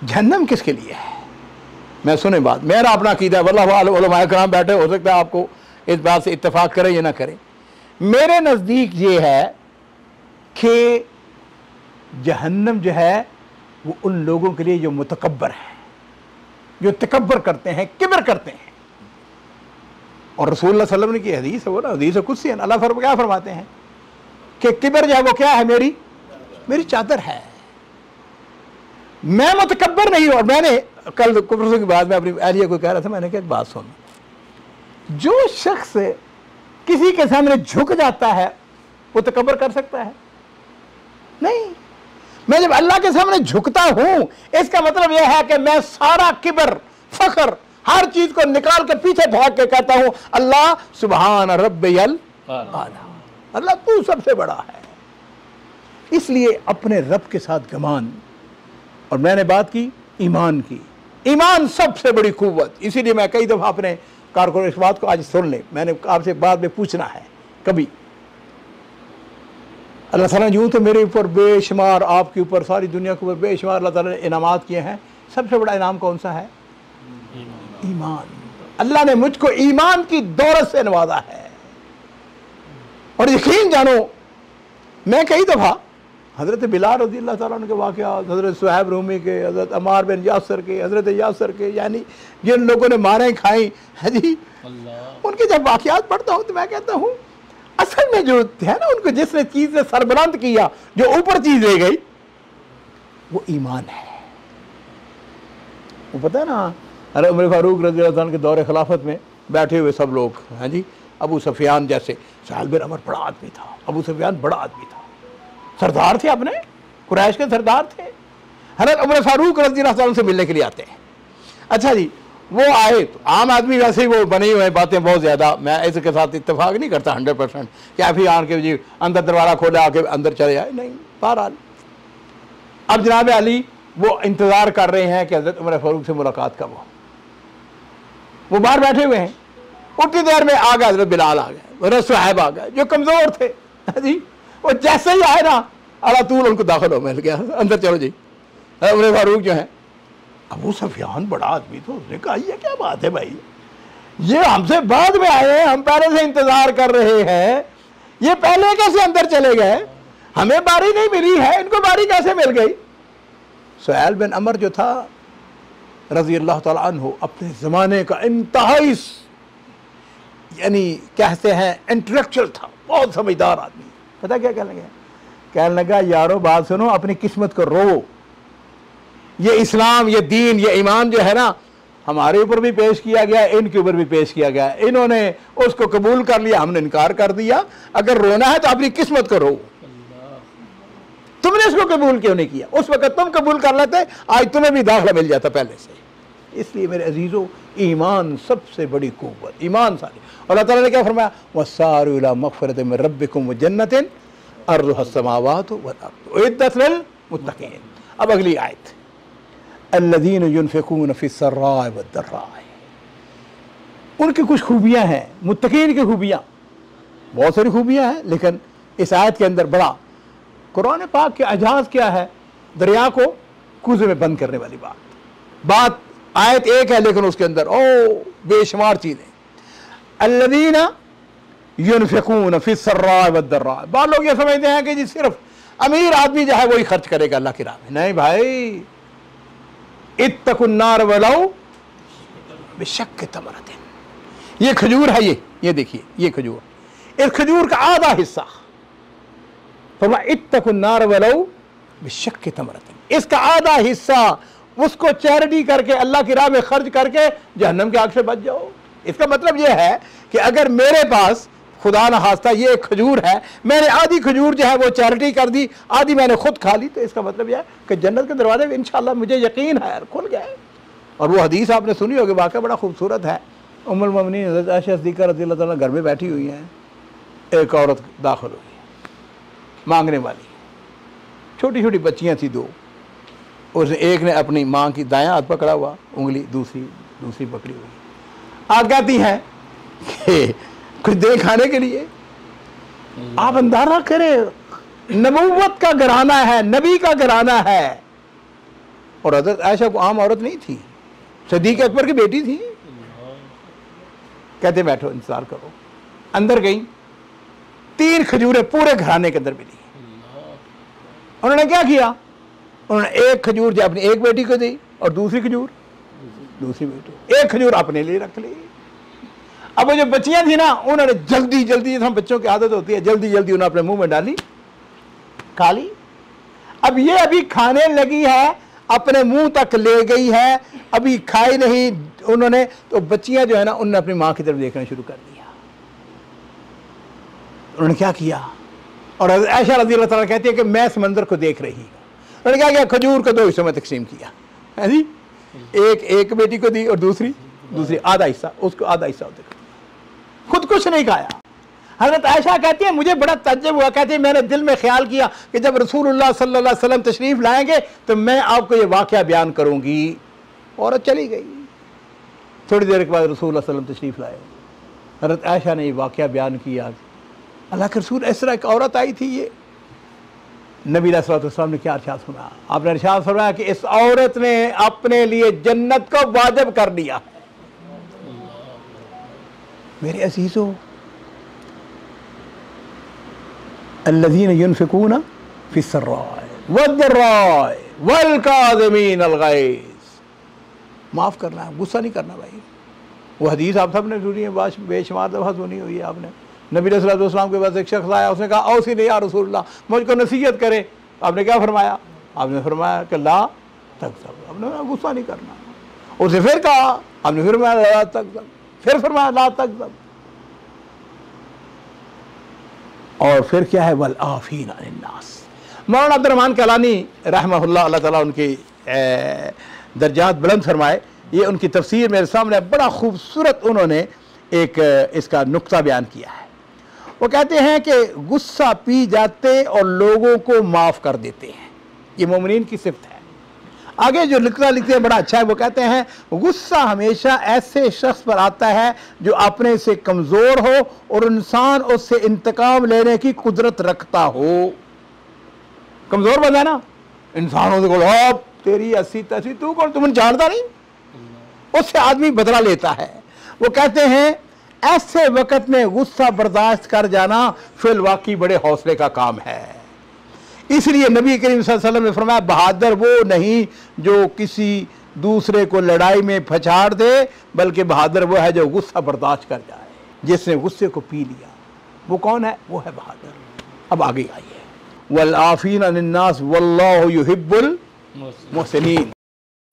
जहन्नम किसके लिए है? मैं सुने बात, मेरा अपना अकीदा है, वल्लाह उलमाए कराम बैठे, हो सकता है आपको इस बात से इत्तेफाक करें या ना करें। मेरे नज़दीक ये है कि जहन्नम जो है वो उन लोगों के लिए जो मुतकब्बर हैं, जो तकब्बर करते हैं, किब्र करते हैं। और रसूलुल्लाह सल्लल्लाहु अलैहि वसल्लम ने की हदीस है, वो ना हदीस कुदसी है, अल्लाह क्या फरमाते हैं कि किब्र जो है वो क्या है? मेरी चादर है, मैं मुतकब्बर नहीं हूं। और मैंने कल परसों की बात में अपनी अहलिया को कह रहा था, मैंने कहा एक बात सुन, जो शख्स किसी के सामने झुक जाता है वो तकब्बर कर सकता है? नहीं। मैं जब अल्लाह के सामने झुकता हूं, इसका मतलब यह है कि मैं सारा किब्र, फख्र, हर चीज को निकाल के पीछे भाग के कहता हूं अल्लाह सुभान रब्बियल आला, अल्लाह तू सबसे बड़ा है। इसलिए अपने रब के साथ गमान। और मैंने बात की ईमान की, ईमान सबसे बड़ी कुव्वत। इसीलिए मैं कई दफा अपने कारकुन इस बात को आज सुन ले, मैंने आपसे बाद में पूछना है कभी। अल्लाह ताला ने यूं तो मेरे ऊपर बेशुमार, आपके ऊपर, सारी दुनिया के ऊपर बेशुमार अल्लाह ताला ने इनामात किए हैं। सबसे बड़ा इनाम कौन सा है? ईमान। अल्लाह ने मुझको ईमान की दौलत से नवाजा है। और यकीन जानो, मैं कई दफा हज़रत बिलाल रज़ी अल्लाह ताला के वाक़यात, हज़रत सुहैब रूमी के, हज़रत अम्मार बिन यासर के, हज़रत यासर के, यानी जिन लोगों ने मारें खाई है जी, उनके जब वाक़यात पढ़ता हूँ तो मैं कहता हूँ असल में जो है ना, उनको जिसने चीज़ से सरबलंद किया, जो ऊपर चीज़ ले गई, वो ईमान है। वो पता है ना, अरे उमर फारूक रज़ी अल्लाह ताला के दौरे खिलाफत में बैठे हुए सब लोग हैं जी, अबू सुफियान जैसे, सुहैल बिन अमर बड़ा आदमी था, अबू सुफियान बड़ा आदमी था, सरदार थे, अपने कुरैश के सरदार थे। हज़रत उमर फारूक रज़ी अल्लाह ताला से मिलने के लिए आते हैं। अच्छा जी, वो आए तो आम आदमी वैसे ही वो बनी हुई बातें बहुत ज़्यादा, मैं इसके साथ इत्तेफाक नहीं करता 100%, क्या फिर आन के जी अंदर दरवाज़ा खोला आके अंदर चले जाए, नहीं। बहरहाल अब जनाब अली वो इंतज़ार कर रहे हैं कि हज़रत उमर फारूक से मुलाकात कब हो। वो बाहर बैठे हुए हैं, उतनी देर में आ गए हज़रत बिलाल, आ गए, हज़रत सुहैब आ गए, जो कमज़ोर थे जी। वो जैसे ही आए ना, अला तूल उनको दाखिल हो, मिल गया, अंदर चलो जी। उमर फारूक जो है, अबू सुफियान बड़ा आदमी तो, उसने कहा ये क्या बात है भाई, ये हमसे बाद में आए हैं, हम पहले से इंतजार कर रहे हैं, ये पहले कैसे अंदर चले गए, हमें बारी नहीं मिली है, इनको बारी कैसे मिल गई। सुहैल बिन अमर जो था रज़ी अल्लाह तआला अन्हु, अपने ज़माने का इंतहाई यानी कहते हैं इंटेलेक्चुअल था, बहुत समझदार आदमी। पता क्या कहने लगा, यारो बात सुनो, अपनी किस्मत को रो, ये इस्लाम, ये दीन, ये ईमान जो है ना, हमारे ऊपर भी पेश किया गया, इनके ऊपर भी पेश किया गया, इन्होंने उसको कबूल कर लिया, हमने इनकार कर दिया। अगर रोना है तो अपनी किस्मत को रो, तुमने इसको कबूल क्यों नहीं किया? उस वक्त तुम कबूल कर लेते, आज तुम्हें भी दाखिला मिल जाता पहले से। इसलिए मेरे अजीजों, ईमान सबसे बड़ी कुव्वत, ईमान सारी। और अल्लाह ताला ने क्या फरमाया, वसारु इला मग़फ़िरतिन मिन रब्बिकुम व जन्नतिन अर्ज़ुहा अस्समावातु वल अर्ज़ु उइद्दत लिल मुत्तक़ीन। अब अगली आयत, अल्लज़ीना युनफ़िक़ूना फ़िस्सर्रा'i वद्दर्रा'i, उनकी कुछ खूबियाँ हैं, मुत्तक़ीन की खूबियाँ, बहुत सारी खूबियाँ हैं, लेकिन इस आयत के अंदर बड़ा कुरान पाक के एजाज़ क्या है, दरिया को कूज़े में बंद करने वाली बात आयत एक है, लेकिन उसके अंदर ओ बेशुमार चीज़ें। अल्लज़ीना युनफ़िक़ूना फ़िस्सर्रा'i वद्दर्रा'i, बाद लोग ये समझते हैं कि जी सिर्फ अमीर आदमी जो है वही खर्च करेगा अल्लाह की राह में। नहीं भाई, इत्तकुन्नार वलौ बिशक्कि तमरतिन, ये खजूर है, ये देखिए, ये खजूर, इस खजूर का आधा हिस्सा, फरमा इत्तकुन्नार वलौ बिशक्कि तमरतिन, इसका आधा हिस्सा उसको चैरिटी करके, अल्लाह की राह में खर्च करके जहन्नम की आग से बच जाओ। इसका मतलब यह है कि अगर मेरे पास खुदा न खास्ता ये खजूर है, मैंने आधी खजूर जो है वो चैरिटी कर दी, आधी मैंने खुद खा ली, तो इसका मतलब यह है कि जन्नत के दरवाजे इंशाअल्लाह मुझे यकीन है खुल गए। और वो हदीस आपने सुनी होगी, वाक़या बड़ा खूबसूरत है। उम्मुल मोमिनीन हज़रत आयशा सिद्दीक़ा रज़ियल्लाहु ताला घर में बैठी हुई हैं, एक औरत दाखिल हुई मांगने वाली, छोटी छोटी बच्चियाँ थी दो, उसने एक ने अपनी माँ की दायां हाथ पकड़ा हुआ उंगली, दूसरी पकड़ी हुई, आ कहती हैं कि कुछ दे खाने के लिए। आप अंदाजा करें, नबूवत का घराना है, नबी का घराना है, और हज़रत आयशा को आम औरत नहीं थी, सिद्दीक़ अकबर की बेटी थी। कहते बैठो इंतजार करो। अंदर गई, 3 खजूरें पूरे घराने के अंदर मिली। उन्होंने क्या किया, उन्होंने एक खजूर जो अपनी एक बेटी को दी और दूसरी खजूर दूसरी बेटी, एक खजूर अपने लिए रख ली। अब वो जो बच्चियां थी ना, उन्होंने जल्दी जल्दी, हम बच्चों की आदत होती है, जल्दी जल्दी उन्होंने अपने मुंह में डाली, खा ली। अब ये अभी खाने लगी है, अपने मुंह तक ले गई है, अभी खाई नहीं उन्होंने, तो बच्चियां जो है ना, उन्होंने अपनी मां की तरफ देखना शुरू कर दिया। उन्होंने क्या किया, और आयशा रज़ी अल्लाह ताला कहती है कि मैं इस मंजर को देख रही हूँ। उन्होंने क्या किया, खजूर को 2 हिस्सों में तकसीम किया है जी, एक बेटी को दी और दूसरी आधा हिस्सा, उसको आधा हिस्सा होते, खुद कुछ नहीं खाया। हज़रत आयशा कहती है मुझे बड़ा तज्जुब हुआ, कहती है मैंने दिल में ख्याल किया कि जब रसूलुल्लाह सल्लल्लाहु अलैहि वसल्लम तशरीफ़ लाएंगे तो मैं आपको ये वाक़या बयान करूँगी। औरत चली गई। थोड़ी देर के बाद रसूलुल्लाह सल्लल्लाहु अलैहि वसल्लम तशरीफ़ लाए। हज़रत आयशा ने ये वाक़या बयान किया, अल्लाह के रसूल इस तरह एक औरत आई थी। ये नबी अलैहि सल्लल्लाहु अलैहि वसल्लम ने क्या इरशाद फरमाया, आपने इरशाद फरमाया कि इस औरत ने अपने लिए जन्नत को वाजिब कर दिया। मेरे अज़ीज़ों, अल्लज़ीना युनफ़िक़ूना फ़िस्सर्राए वद्दर्राए वल-काज़िमीना अल-ग़ैज़, माफ़ करना है, गुस्सा नहीं करना भाई। वो हदीस आप सब ने सुनी है, बेशुमार दफ़ा सुनी हुई है आपने। नबी सल्लल्लाहु अलैहि वसल्लम के पास एक शख्स आया, उसने कहा औसीनी या रसूलल्लाह, मुझको नसीहत करे। आपने क्या फरमाया, आपने फरमाया कि ला तग़ज़ब, आपने गुस्सा नहीं करना। उसे फिर कहा, आपने फिर फरमाया ला तग़ज़ब, फिर फरमाया ला तग़ज़ब, और फिर क्या है, वल आफ़ीना अन्नास। मौलाना अब्दुर्रहमान कैलानी रहमहुल्लाह, अल्लाह ताला उनकी दर्जात बुलंद फरमाए, ये उनकी तफसीर मेरे सामने बड़ा खूबसूरत उन्होंने एक इसका नुक्ता बयान किया है। वो कहते हैं कि गुस्सा पी जाते और लोगों को माफ़ कर देते हैं, ये मोमिनीन की सिफ़त है। आगे जो लिखते हैं बड़ा अच्छा है, वो कहते हैं गुस्सा हमेशा ऐसे शख्स पर आता है जो अपने से कमज़ोर हो और इंसान उससे इंतकाम लेने की कुदरत रखता हो। कमज़ोर बंदा ना, इंसानों से बोलो तेरी 80 तू कौन, तुमने जानता नहीं, उससे आदमी बदला लेता है। वो कहते हैं ऐसे वक़्त में गुस्सा बर्दाश्त कर जाना फिल वाकई बड़े हौसले का काम है। इसलिए नबी करीम सल्लल्लाहु अलैहि वसल्लम ने फरमाया बहादुर वो नहीं जो किसी दूसरे को लड़ाई में फछाड़ दे, बल्कि बहादुर वो है जो गुस्सा बर्दाश्त कर जाए, जिसने गुस्से को पी लिया। वो कौन है, वो है बहादुर। अब आगे आइए, वल आफ़ीना अन्नास वल्लाहु युहिब्बुल मुहसिनीन।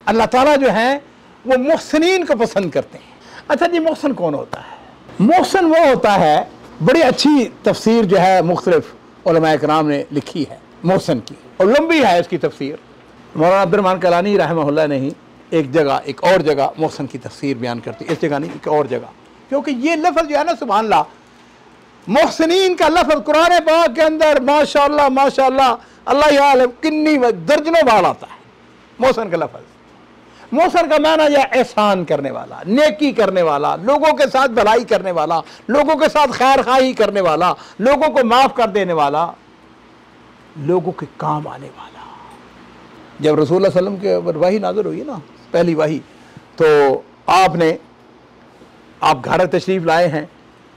अल्लाह ताला जो है वो मुहसिनीन को पसंद करते हैं। अच्छा जी, मुहसिन कौन होता है? मुहसिन वो होता है, बड़ी अच्छी तफसीर जो है मुख्तलिफ उलमाए किराम ने लिखी है मुहसिन की, और लंबी है इसकी तफसीर। मौलाना अब्दुर्रहमान कैलानी रहमहुल्लाह ने ही एक और जगह मुहसिन की तफसीर बयान करती, इस जगह नहीं, एक और जगह, क्योंकि ये लफ्ज़ जो है ना, सुभान अल्लाह, मुहसिनीन का लफ्ज़ कुरान पाक के अंदर माशाअल्लाह माशाअल्लाह अल्लाह याद कितनी दर्जनों बार आता है। मुहसिन का लफ्ज़, मुहसिन का माना यह एहसान करने वाला, नेकी करने वाला, लोगों के साथ भलाई करने वाला, लोगों के साथ खैर खाही करने वाला, लोगों को माफ़ कर देने वाला, लोगों के काम आने वाला। जब रसूलुल्लाह सल्लल्लाहु अलैहि वसल्लम के वही नाज़िल हुई ना, पहली वही, तो आप घर तशरीफ़ लाए हैं,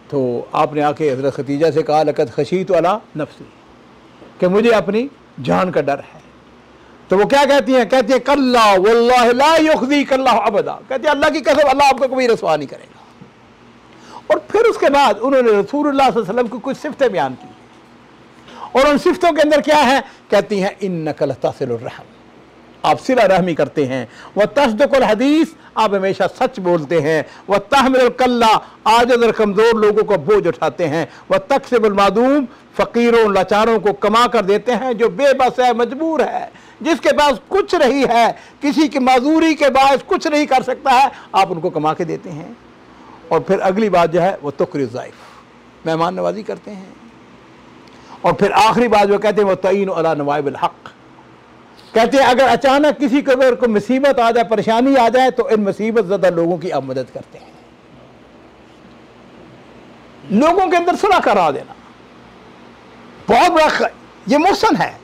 तो आपने आके हज़रत खदीजा से कहा लक़द खशीतु अला नफ्सी, कि मुझे अपनी जान का डर है। तो वो क्या कहती हैं, कहती है कल्ला वल्लाहि ला युख़ज़ीक अल्लाह अबदा, कहती है अल्लाह की कसम अल्लाह आपको कभी रसवा नहीं करेगा। और फिर उसके बाद उन्होंने रसूलुल्लाह सल्लल्लाहु अलैहि वसल्लम की कुछ सिफ़तें बयान की, और उन सिफ़तों के अंदर क्या है, कहती हैं इन्नका लतसिलुर रहम, आप सिला रहमी करते हैं, व तस्दुकुल हदीस, आप हमेशा सच बोलते हैं, व तहमिलुल कल्ला, आजिज़ और कमज़ोर लोगों को बोझ उठाते हैं, व तक्सिबुल मादूम, फ़कीरों लाचारों को कमा कर देते हैं, जो बेबस है, मजबूर है, जिसके पास कुछ नहीं है, किसी की मजदूरी के बायस कुछ नहीं कर सकता है, आप उनको कमा के देते हैं। और फिर अगली बात जो है वो तुक़रिज़ ज़ाइफ़, मेहमान नवाजी करते हैं। और फिर आखिरी बात वो कहते हैं वो तईन अला नवाइबिल हक़, कहते हैं अगर अचानक किसी को मुसीबत आ जाए, परेशानी आ जाए, तो इन मुसीबत ज़दा लोगों की आप मदद करते हैं। लोगों के अंदर सुलह करा देना बहुत बड़ा, ये मुहसिन है।